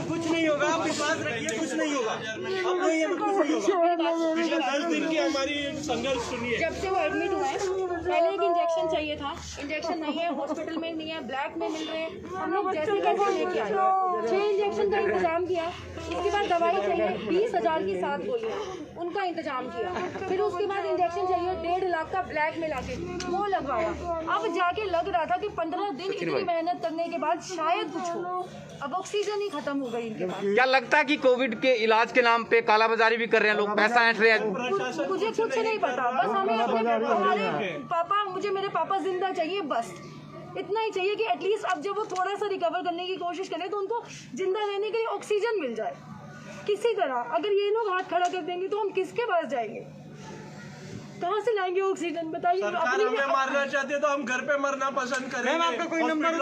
कुछ नहीं होगा, आप विश्वास रखिए, कुछ नहीं होगा। अब नहीं है, कुछ नहीं होगा। पिछले 10 दिन की हमारी संघर्ष सुनिए। जब से वो एडमिट हुआ है, पहले एक इंजेक्शन चाहिए था, इंजेक्शन नहीं है, हॉस्पिटल में नहीं है, ब्लैक में मिल रहे हैं। हम लोग जैसे कैसे लेके आए, 6 इंजेक्शन का इंतजाम किया। इसके बाद दवाई चाहिए 20,000 की 7 गोलियाँ, उनका इंतजाम किया। फिर उसके बाद इंजेक्शन चाहिए 1.5 लाख का ब्लैक में लाके वो लगवाया। अब जाके लग रहा था कि 15 दिन इतनी मेहनत करने के बाद शायद कुछ हो। अब ऑक्सीजन ही खत्म हो गई इनके पास। क्या लगता है कि कोविड के इलाज के नाम पे कालाबाजारी भी कर रहे हैं लोग, पैसा ऐंठ रहे हैं? मुझे कुछ नहीं पता, बस हमें हमारे पापा, मुझे मेरे पापा जिंदा चाहिए, बस इतना ही चाहिए कि एटलीस्ट अब जब वो थोड़ा सा रिकवर करने की कोशिश करें तो उनको जिंदा रहने के लिए ऑक्सीजन मिल जाए किसी तरह। अगर ये लोग हाथ खड़ा कर देंगे तो हम किसके पास जाएंगे, कहाँ से लाएंगे ऑक्सीजन, बताइए। सरकार हमें मारना चाहती है तो हम घर पे मरना पसंद करेंगे। मैम आपका कोई नंबर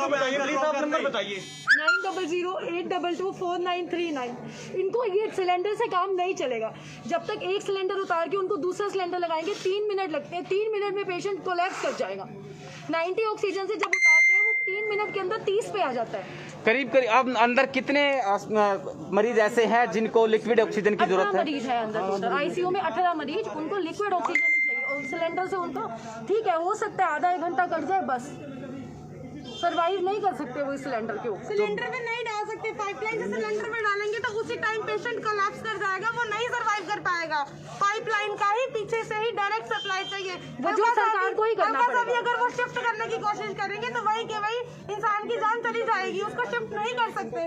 बताइए। 9008224939। इनको ये सिलेंडर से काम नहीं चलेगा। जब तक एक सिलेंडर उतार के उनको दूसरा सिलेंडर लगाएंगे 3 मिनट लगते हैं। 3 मिनट में पेशेंट कोलैप्स कर जाएगा। 90 ऑक्सीजन से जब उतारते हैं वो 3 मिनट के अंदर 30 पे आ जाता है। करीब अब अंदर कितने मरीज ऐसे हैं जिनको लिक्विड ऑक्सीजन की जरूरत है? 18 मरीज है अंदर टोटल आईसीयू में, 18 मरीज, उनको लिक्विड ऑक्सीजन ही चाहिए। और सिलेंडर से उनको ठीक है, हो सकता है आधा 1 घंटा कट जाए, बस सरवाइव नहीं कर सकते वो सिलेंडर के ऊपर। सिलेंडर में नहीं डाल सकते, पाइपलाइन से सिलेंडर में डालेंगे तो उसी टाइम पेशेंट कोलैप्स कर जाएगा, वो नहीं सरवाइव कर पाएगा। पाइपलाइन का ही पीछे से ही डायरेक्ट सप्लाई चाहिए, वो जो सरकार को ही करना पड़ेगा। अगर वो शिफ्ट करने की कोशिश करेंगे तो वही के वही इंसान की जान चली जाएगी, उसको शिफ्ट नहीं कर सकते।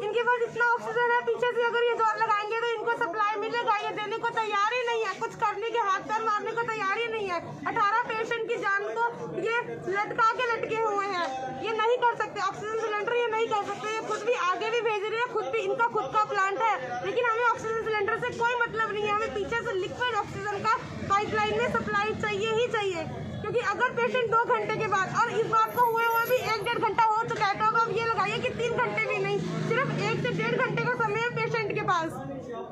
इनके पास इतना ऑक्सीजन है, पीछे से अगर ये जोर लगाएंगे तो इनको सप्लाई मिलेगा, ये देने को तैयार ही नहीं है, कुछ करने के हाथ पैर मारने को तैयार ही नहीं है। 18 पेशेंट की जान को ये लटका के लटके हुए हैं, ये नहीं कर सकते। ऑक्सीजन सिलेंडर ये नहीं कर सकते, ये खुद भी आगे भी भेज रहे हैं, खुद भी इनका खुद का प्लांट है, लेकिन हमें ऑक्सीजन सिलेंडर से कोई मतलब नहीं है। हमें पीछे से लिक्विड ऑक्सीजन का पाइपलाइन में सप्लाई चाहिए ही चाहिए, क्योंकि अगर पेशेंट 2 घंटे के बाद, और इस बात को हुए हुए भी 1-1.5 घंटा हो चुका है, तो अब ये लगाइए कि 3 घंटे भी नहीं, सिर्फ 1 से 1.5 घंटे का समय है पेशेंट के पास।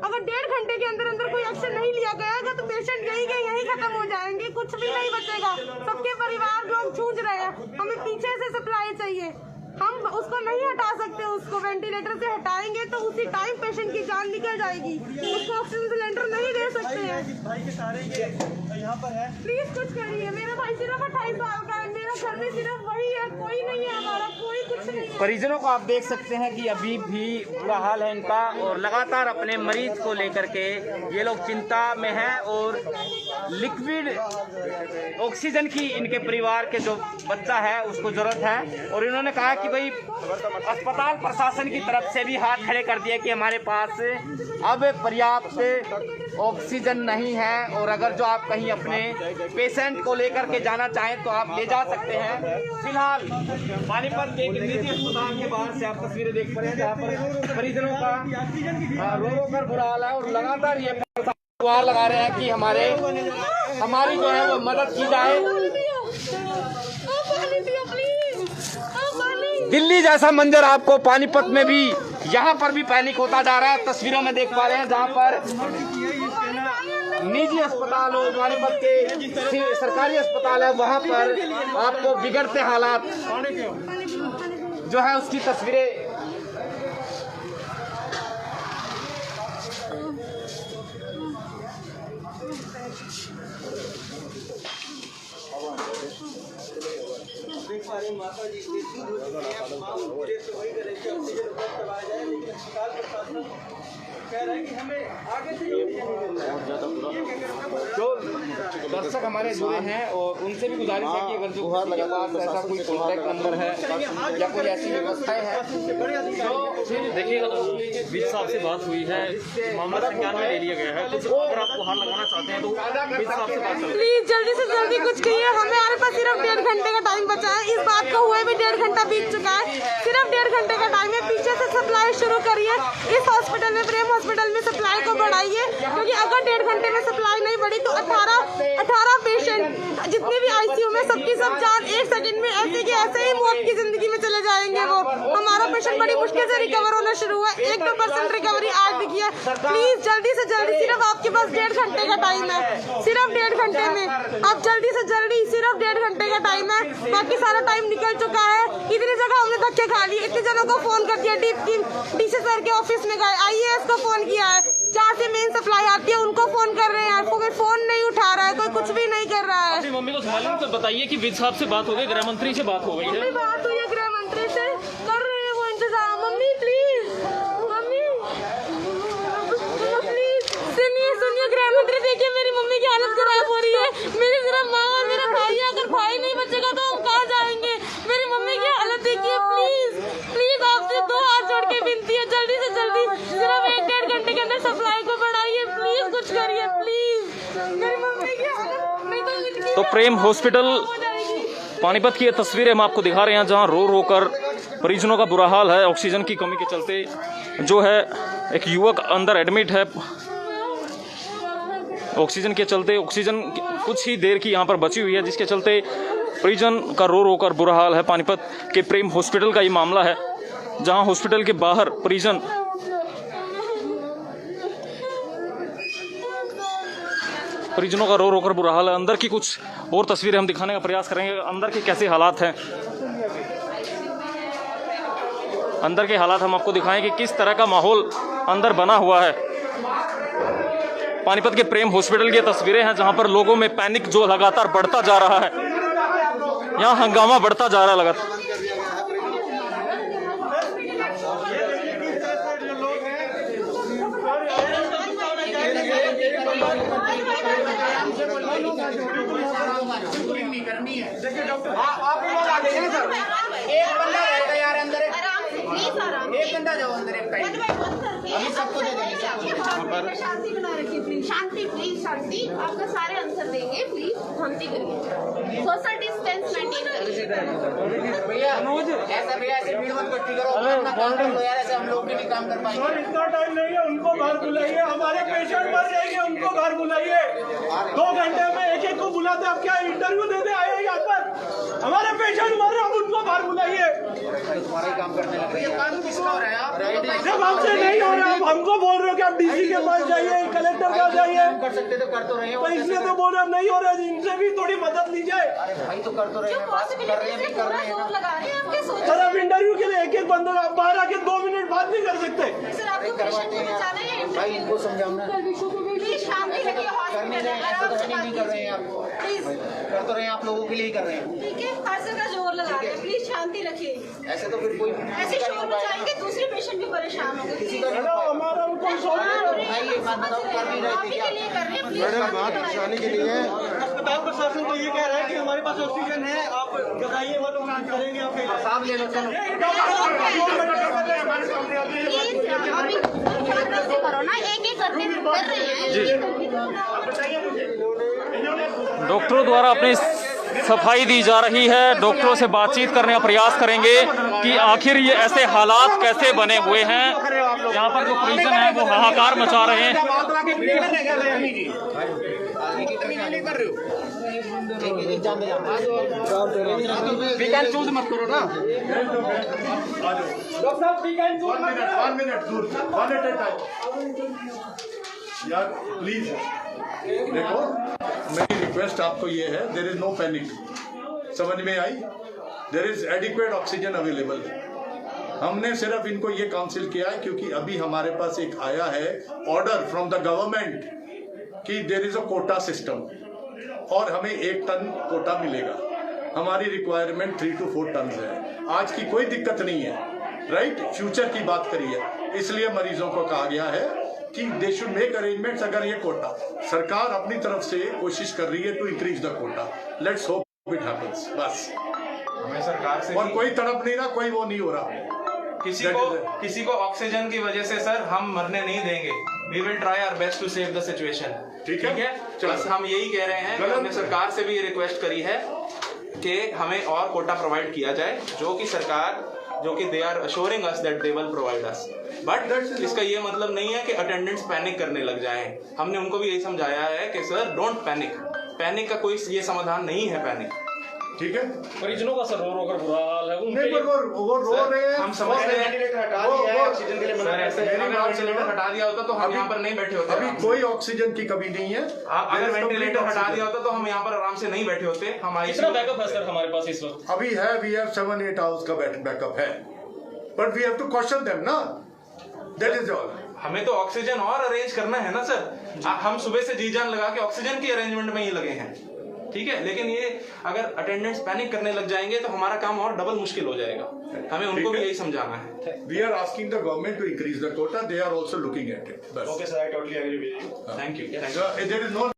अगर 1.5 घंटे के अंदर अंदर कोई एक्शन नहीं लिया गया तो पेशेंट यही के यही खत्म हो जाएंगे, कुछ भी नहीं बचेगा। सबके परिवार लोग जूझ रहे हैं, हमें पीछे से सप्लाई चाहिए, हम उसको नहीं हटा सकते। उसको वेंटिलेटर से हटाएंगे तो उसी टाइम पेशेंट की जान निकल जाएगी, उसको ऑक्सीजन सिलेंडर नहीं दे सकते हैं। भाई के सारे ये यहाँ पर है, प्लीज कुछ करिए। मेरा भाई सिर्फ 28 साल का है, मेरा घर में सिर्फ वही है, कोई नहीं है हमारा, कोई कुछ नहीं है। परिजनों को आप देख सकते हैं कि अभी भी बुरा हाल है इनका, और लगातार अपने मरीज को लेकर के ये लोग चिंता में हैं, और लिक्विड ऑक्सीजन की इनके परिवार के जो बच्चा है उसको जरूरत है। और इन्होंने कहा कि भाई अस्पताल प्रशासन की तरफ से भी हाथ खड़े कर दिए कि हमारे पास अब पर्याप्त ऑक्सीजन नहीं है, और अगर जो आप कहीं अपने पेशेंट को लेकर के जाना चाहें तो आप ले जा सकते हैं। फिलहाल पानीपत के एक निजी अस्पताल के बाहर से आप तस्वीरें देख पा रहे हैं, जहाँ पर परिजनों का रो रो कर बुरा हाल है, और लगातार ये गुहार लगा रहे हैं कि हमारी जो है वो मदद की जाए। दिल्ली जैसा मंजर आपको पानीपत में भी, यहाँ पर भी पैनिक होता जा रहा है। तस्वीरों में देख पा रहे हैं जहाँ पर निजी अस्पताल हो, पानीपत के सरकारी अस्पताल है, वहाँ पर आपको बिगड़ते हालात जो है उसकी तस्वीरें देख पा रहे हैं। माता जी पूरे से वही करेंगे, ऑक्सीजन उपलब्ध करवाया जाए, लेकिन अस्पताल प्रशासन कह रहा है कि हमें आगे से जो दर्शक हमारे जुड़े हैं और उनसे भी गुजारिश है कि अगर जो किसी के पास ऐसा कोई कॉन्टैक्ट नंबर है या कोई ऐसी व्यवस्थाएं हैं तो देखिएगा। बीच साहब से बात हुई है, मामला संज्ञान में ले लिया गया है, कुछ अगर आप गुहार लगाना चाहते हैं तो बीच साहब से बात करें। प्लीज जल्दी से जल्दी कुछ करिए, हमारे पास सिर्फ 1.5 घंटे का टाइम बचा है। इस बात को हुए भी 1.5 घंटा बीत चुका है, सिर्फ 1.5 घंटे का टाइम है। पीछे से सप्लाई शुरू करिए, इस हॉस्पिटल में, प्रेम हॉस्पिटल में सप्लाई को बढ़ाइए, क्योंकि अगर 1.5 घंटे में सप्लाई नहीं बढ़ी तो 18 पेशेंट जितने भी आईसीयू में सबकी सब जान 1 सेकंड में ऐसे की ऐसे ही मौत की जिंदगी में चले जाएंगे। वो हमारा पेशेंट बड़ी मुश्किल से रिकवर होना शुरू हुआ, 1-2% रिकवरी आज दिखी है, है। प्लीज जल्दी से जल्दी, सिर्फ आपके पास 1.5 घंटे का टाइम है, सिर्फ 1.5 घंटे में आप जल्दी से जल्दी, सिर्फ 1.5 घंटे का टाइम है, बाकी सारा टाइम निकल चुका है। इतनी जगह हमने धक्के खा लिए, इतने जनों को फोन कर दिया, डीसी सर के ऑफिस में गए, IAS को फोन किया है, जहाँ से मेन सप्लाई आती है उनको फोन कर रहे हैं, कोई फोन नहीं उठा रहा है, कोई कुछ भी नहीं कर रहा है। मम्मी को मालूम तो बताइए कि विद साहब से बात हो गई, गृह मंत्री से बात हो गई है? बात हुई है गृह मंत्री से, कर रहे हैं वो इंतजाम। मम्मी प्लीज, मम्मी प्लीज सुनिए गृह मंत्री, देखिए मेरी मम्मी की हालत खराब हो रही है, मेरी सिर्फ माँ और मेरा भाई है, अगर भाई नहीं बचेगा तो हम कहाँ जाएंगे? मेरी मम्मी की हालत देखिए, प्लीज आपसे 2 हाथ जोड़ के विनती है, जल्दी से जल्दी सिर्फ 1-1.5 घंटे के अंदर सप्लाई को बढ़ाइए, प्लीज कुछ करिए प्लीज, मेरी मम्मी की हालत नहीं तो प्रेम हॉस्पिटल पानीपत की ये तस्वीरें हम आपको दिखा रहे हैं, जहां रो रो कर मरीजों का बुरा हाल है। ऑक्सीजन की कमी के चलते जो है एक युवक अंदर एडमिट है, ऑक्सीजन के चलते ऑक्सीजन कुछ ही देर की यहाँ पर बची हुई है, जिसके चलते परिजन का रो रो कर बुरा हाल है। पानीपत के प्रेम हॉस्पिटल का ये मामला है, जहां हॉस्पिटल के बाहर परिजनों का रो रो कर बुरा हाल है। अंदर की कुछ और तस्वीरें हम दिखाने का प्रयास करेंगे, अंदर के कैसे हालात हैं, अंदर के हालात हम आपको दिखाएं कि किस तरह का माहौल अंदर बना हुआ है। पानीपत के प्रेम हॉस्पिटल की तस्वीरें हैं, जहां पर लोगों में पैनिक जो लगातार बढ़ता जा रहा है, यहाँ हंगामा बढ़ता जा रहा है लगातार। आप लोग आ जाइए सर, एक बंदा रहेगा यार अंदर, एक बंदा जाओ अंदर, एक अभी सबको दे देंगे। शांति बना रखिए प्लीज, शांति प्लीज, शांति, आपका सारे आंसर देंगे, प्लीज शांति करिए, सोशल डिस्टेंस मेंटेन करिए। भैया ऐसे भीड़ मत इकट्ठी करो, अपना काम करो यार, ऐसे हम लोग भी नहीं काम कर पाएंगे। इतना टाइम नहीं है, उनको घर बुलाइए, हमारे पेशेंट मर जाएंगे, उनको घर बुलाइए। 2 घंटे में एक को बुलाते, आप क्या इंटरव्यू देते आए यहाँ पर? हमारे पेशेंट मर रहे, आप उनको घर बुलाइए। तुम्हारा ही काम करने लगे, ये काम किसका हो रहा है? आप जब हमसे नहीं हो रहा, आप हमको बोल रहे हो कि आप डीसी के पास जाइए, कलेक्टर के पास जाइए, कर सकते तो कर तो रहे हो, तो इसलिए तो बोल रहे हम नहीं हो रहे, इनसे भी थोड़ी मदद ली जाए। अरे भाई तो कर तो रहे हैं, बात कर रहे हैं, भी कर रहे हैं ना। लगा रहे हैं आपके सोच, सर आप इंटरव्यू के लिए एक बंदा आप बाहर आके 2 मिनट बात नहीं कर सकते। सर आपको पेशेंट को बचाना है, भाई इनको समझाना, प्लीज शांति रखिए, करने दें, ऐसा तो नहीं कर रहे हैं आप, प्लीज, कर तो रहे हैं, आप लोगों के लिए ही कर रहे हैं, ठीक है, हर जगह जोर लगा रहे हैं, प्लीज शांति रखिए, ऐसे तो फिर कोई ऐसे शोर मचाएंगे दूसरे पेशेंट भी परेशान होंगे। किसी का हमारा उनको शोर भाई एक बात बताओ, कर नहीं रहे थे क्या? परेशानी के लिए अस्पताल प्रशासन तो ये कह रहा है कि हमारे पास ऑक्सीजन है, आप बताइए, वो लोग करेंगे आपके साहब ले लो, चलो करो ना, एक करते कर रहे हैं। डॉक्टरों द्वारा अपनी सफाई दी जा रही है, डॉक्टरों से बातचीत करने का प्रयास करेंगे कि आखिर ये ऐसे हालात कैसे बने हुए हैं। यहाँ पर जो परिजन है वो हाहाकार मचा रहे हैं। चूज मत करो ना, यार प्लीज देखो, मेरी रिक्वेस्ट आपको ये है, देयर इज नो पैनिक, समझ में आई? There is adequate oxygen available. हमने सिर्फ इनको ये काउंसिल किया है क्योंकि अभी हमारे पास एक आया है ऑर्डर फ्रॉम द गवर्नमेंट कि there is a quota system और हमें 1 टन कोटा मिलेगा। हमारी रिक्वायरमेंट 3 to 4 टन है। आज की कोई दिक्कत नहीं है, राइट? फ्यूचर की बात करिए, इसलिए मरीजों को कहा गया है कि दे शुड मेक अरेंजमेंट्स। अगर ये कोटा सरकार अपनी तरफ से कोशिश कर रही है to increase the quota, let's hope it happens. बस हमें सरकार से और कोई तड़प नहीं रहा, कोई वो नहीं हो रहा। किसी को ऑक्सीजन की वजह से सर हम मरने नहीं देंगे। We will try our best to save the situation. ठीक है, बस हम यही कह रहे हैं कि हमने सरकार से भी ये रिक्वेस्ट करी है कि हमें और कोटा प्रोवाइड किया जाए, जो कि they are assuring us that they will provide us. But इसका ये मतलब नहीं है कि अटेंडेंट्स पैनिक करने लग जाएं। हमने उनको भी यही समझाया है कि सर डोंट पैनिक, पैनिक का कोई ये समाधान नहीं है पैनिक। ठीक है, मरीजों का सर रो रो कर बुरा हाल है नहीं पर वो रो रहे हैं। हम समझ रहे हैं वेंटिलेटर हटा दिया होता तो हम यहाँ पर नहीं बैठे होते। अभी कोई ऑक्सीजन की कमी नहीं है। अगर वेंटिलेटर हटा दिया होता तो हम यहाँ पर आराम से नहीं बैठे होते। हम कितना बैकअप है सर हमारे पास इस वक्त? अभी है, वी हैव 7-8 आवर्स का बैकअप है, but we have to question them ना, दैट इज ऑल। हमें तो ऑक्सीजन और अरेंज करना है ना सर। हम सुबह से जी जान लगा के ऑक्सीजन की अरेंजमेंट में ही लगे हैं, ठीक है, लेकिन ये अगर अटेंडेंट्स पैनिक करने लग जाएंगे तो हमारा काम और डबल मुश्किल हो जाएगा। हमें उनको भी यही समझाना है। We are asking the government to increase the quota, they are also looking at it. Okay sir, I totally agree with you. Thank you. There is no